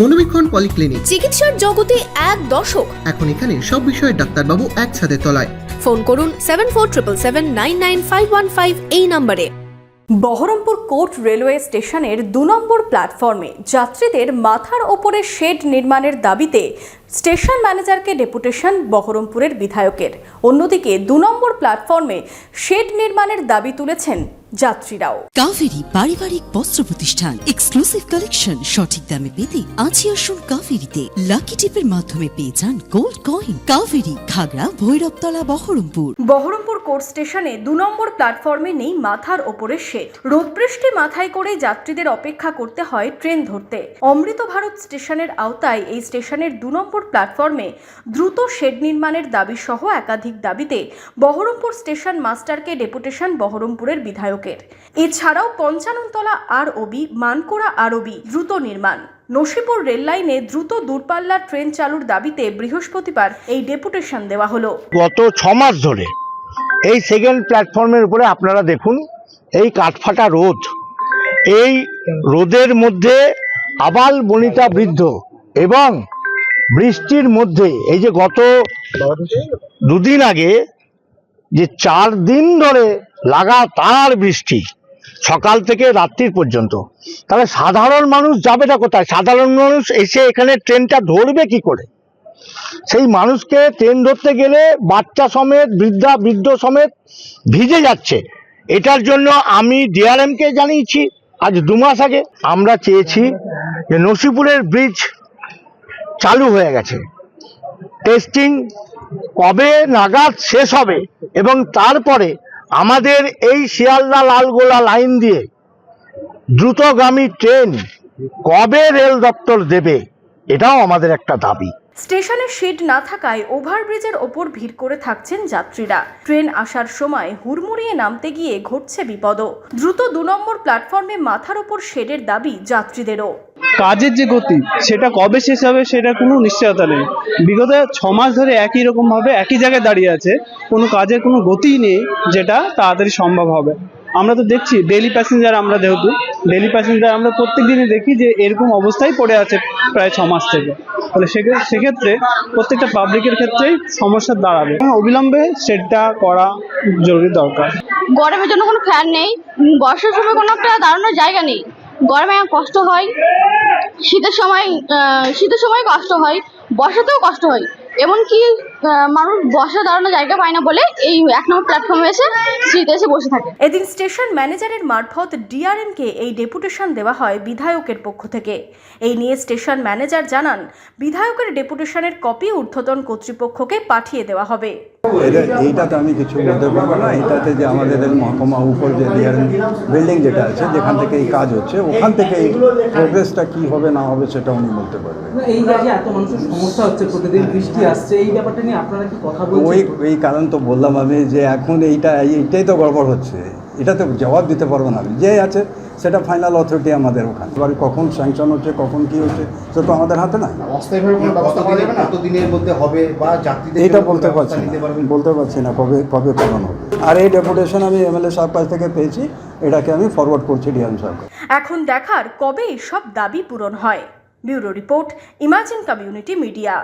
মনোবীক্ষণ polyclinic, চিকিৎসার জগতে এক দশক। এখন এখানে সব বিষয়ে ডাক্তারবাবু এক ছাদের তলায়। ফোন করুন 7477799515 এই নম্বরে। বহরমপুর কোর্ট রেলওয়ে স্টেশনের 2 নম্বর প্ল্যাটফর্মে যাত্রীদের মাথার ওপরে শেড নির্মাণের দাবিতে স্টেশন ম্যানেজারকে ডেপুটেশন বহরমপুরের বিধায়কের। অন্যদিকে 2 নম্বর প্ল্যাটফর্মে শেড নির্মাণের দাবি তুলেছেন যাত্রীরাও। কাভেরি পারিবারিক বস্ত্র প্রতিষ্ঠান, এক্সক্লুসিভ কালেকশন সঠিক দামে পেতে আজই আসুন কাভেরিতে। লাকি টিপের মাধ্যমে পেয়ে যান gold coin. Kaveri, Khagra, Bhairabtala, Baharampur. Baharampur court স্টেশনে 2 নম্বর প্ল্যাটফর্মে নেই মাথার ওপরে শেড। রোদ বৃষ্টি মাথায় করে যাত্রীদের অপেক্ষা করতে হয় ট্রেন ধরতে। অমৃত ভারত স্টেশনের আওতায় এই স্টেশনের 2 নম্বর প্ল্যাটফর্মে দ্রুত শেড নির্মাণের দাবি সহ একাধিক দাবিতে বহরমপুর স্টেশন মাস্টারকে ডেপুটেশন বহরমপুরের বিধায়কের। এছাড়াও 55 তলা আরওবি, মানকোড়া আরওবি দ্রুত নির্মাণ, নসিপুর রেল লাইনে দ্রুত দূরপাল্লার ট্রেন চালুর দাবিতে বৃহস্পতিবার এই ডেপুটেশন দেওয়া হলো। গত 6 মাস ধরে এই সেকেন্ড প্ল্যাটফর্মের উপরে আপনারা দেখুন এই কাঠফাটা রোদ, এই রোদের মধ্যে আবাল বনিতা বৃদ্ধ এবং বৃষ্টির মধ্যে এই যে গত 2 দিন আগে যে 4 দিন ধরে লাগাতার বৃষ্টি সকাল থেকে রাত্রির পর্যন্ত, তাহলে সাধারণ মানুষ যাবেটা কোথায়? সাধারণ মানুষ এসে এখানে ট্রেনটা ধরবে কি করে? সেই মানুষকে ট্রেন ধরতে গেলে বাচ্চা সমেত, বৃদ্ধ সমেত ভিজে যাচ্ছে। এটার জন্য আমি ডিআরএমকে জানিয়েছি আজ 2 মাস আগে। আমরা চেয়েছি যে নসিপুরের ব্রিজ চালু হয়ে গেছে, টেস্টিং কবে নাগাদ শেষ হবে এবং তারপরে আমাদের এই শিয়ালদা লালগোলা লাইন দিয়ে দ্রুতগামী ট্রেন কবে রেল দপ্তর দেবে, এটাও আমাদের একটা দাবি। স্টেশনে শেড না থাকায় ওভারব্রিজের ওপর ভিড় করে থাকছেন যাত্রীরা। ট্রেন আসার সময় হুড়মুড়িয়ে নামতে গিয়ে ঘটছে বিপদও। দ্রুত 2 নম্বর প্ল্যাটফর্মে মাথার ওপর শেডের দাবি যাত্রীদেরও। কাজের যে গতি সেটা কবে শেষ হবে সেটা কোনো নিশ্চয়তা নেই। বিগত 6 মাস ধরে একই রকম ভাবে একই জায়গায় দাঁড়িয়ে আছে, কোনো কাজের কোনো গতিই নেই যেটা তাড়াতাড়ি সম্ভব হবে। আমরা তো দেখছি ডেইলি প্যাসেঞ্জার, আমরা যেহেতু ডেইলি প্যাসেঞ্জার আমরা প্রত্যেক দিনই দেখি যে এরকম অবস্থায় পড়ে আছে প্রায় 6 মাস থেকে। তাহলে সেক্ষেত্রে প্রত্যেকটা পাবলিকের ক্ষেত্রেই সমস্যা দাঁড়াবে। অবিলম্বে সেটা করা জরুরি দরকার। গরমের জন্য কোনো ফ্যান নেই, বর্ষার সময় কোনো একটা দাঁড়ানোর জায়গা নেই, গরমে কষ্ট হয়, শীতের সময় কষ্ট হয়, বর্ষাতেও কষ্ট হয়। এমনকি মানুষ বর্ষা দাঁড়ানোর জায়গা পায় না বলে এই 1 নম্বর প্ল্যাটফর্মে এসে শীতে এসে বসে থাকে। এদিন স্টেশন ম্যানেজারের মারফত ডিআরএমকে এই ডেপুটেশন দেওয়া হয় বিধায়কের পক্ষ থেকে। এই নিয়ে স্টেশন ম্যানেজার জানান, বিধায়কের ডেপুটেশনের কপি ঊর্ধ্বতন কর্তৃপক্ষকে পাঠিয়ে দেওয়া হবে। এইটাতে আমি কিছু বলতে পারবো না। এটাতে যে আমাদের মহকুমা উপর যে ডিআরএম বিল্ডিং যেটা আছে, যেখান থেকে এই কাজ হচ্ছে, ওখান থেকে এই প্রোগ্রেসটা কি হবে না হবে সেটা উনি বলতে পারবেন। এই যে এত মানুষের সমস্যা হচ্ছে, প্রতিদিন বৃষ্টি আসছে, এই ব্যাপারটা নিয়ে আপনারা কি কথা বলছেন? ওই কারণ তো বললাম আমি যে এখন এইটাই তো গড়বড় হচ্ছে, এটা তো জবাব দিতে পারবো না। যে আছে সেটা ফাইনাল অথরিটি আমাদের ওখানে। এবার কখন স্যাংশন হচ্ছে, কখন কি হচ্ছে সেটা তো আমাদের হাতে না। কতদিনের মধ্যে হবে বা যাত্রীদের এটা বলতে পারছি না কবে পূরণ হবে। আর এই ডেপুটেশন আমি এমএলএ সাহেব কাছ থেকে পেয়েছি, এটাকে আমি ফরওয়ার্ড করছি ডিএম সাহেবকে। এখন দেখার কবে এসব দাবি পূরণ হয়। Bureau report, imagine community media.